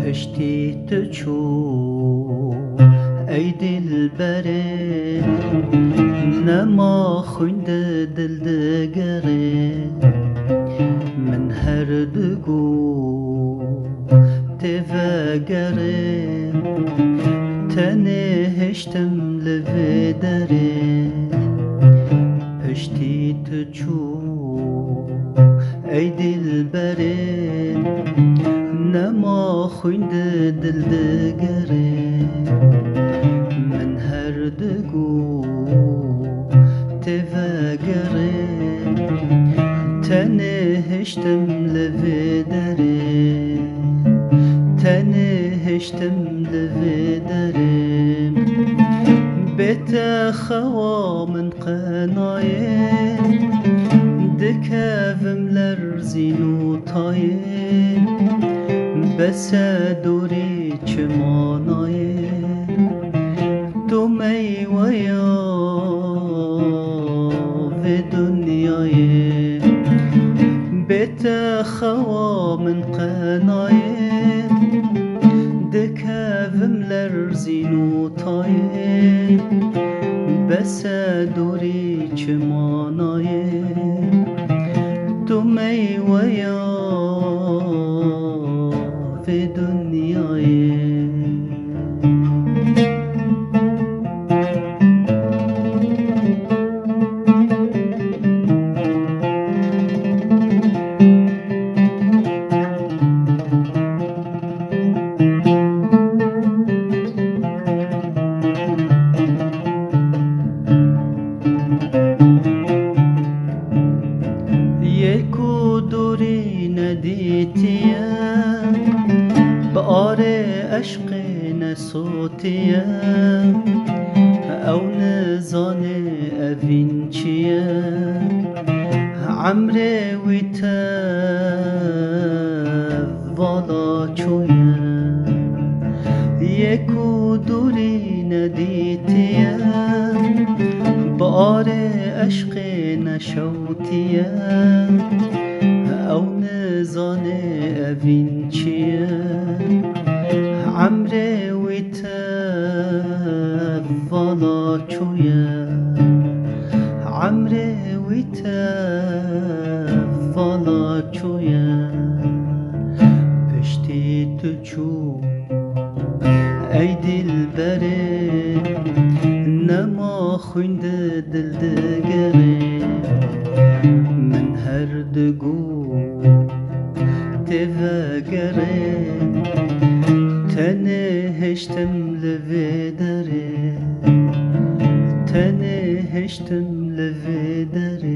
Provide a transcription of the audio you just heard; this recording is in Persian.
پشتی تو چو ای دلبره، نما خوند دل دگره. من هر دگو تفگره، تنهشتم لوی دره. پشتی تو چو ای دلبره، نما خوند دل دگره. من هر دگو تفگره، تنهشتم لوی دره. تنهشتم لوی دره. بتخوا من قنايه، دكافم لرزين وطايه. بس دوری چمانایه، تو میویا و دنیایه. بتخوا من قنایه، دكافم لرزين وطايه. بس دوری چمانایه، تو میویا في دنیای. یکو دوری ندیتیه، بآر عشق نصوتیه. او نزان اوین چیه، عمر ویتا والا چویه. یکو دوری ندیتیه، بآر عشق نشوتیه. او نزان اوین چیه، عمر ویتا والا چویه. عمر ویتا والا چویه. پشتی تو چو ای دلبره، نما خوند دل دگره. من هر دگو تفگره، تنهشتم لوی دره. تنهشتم لوی دره.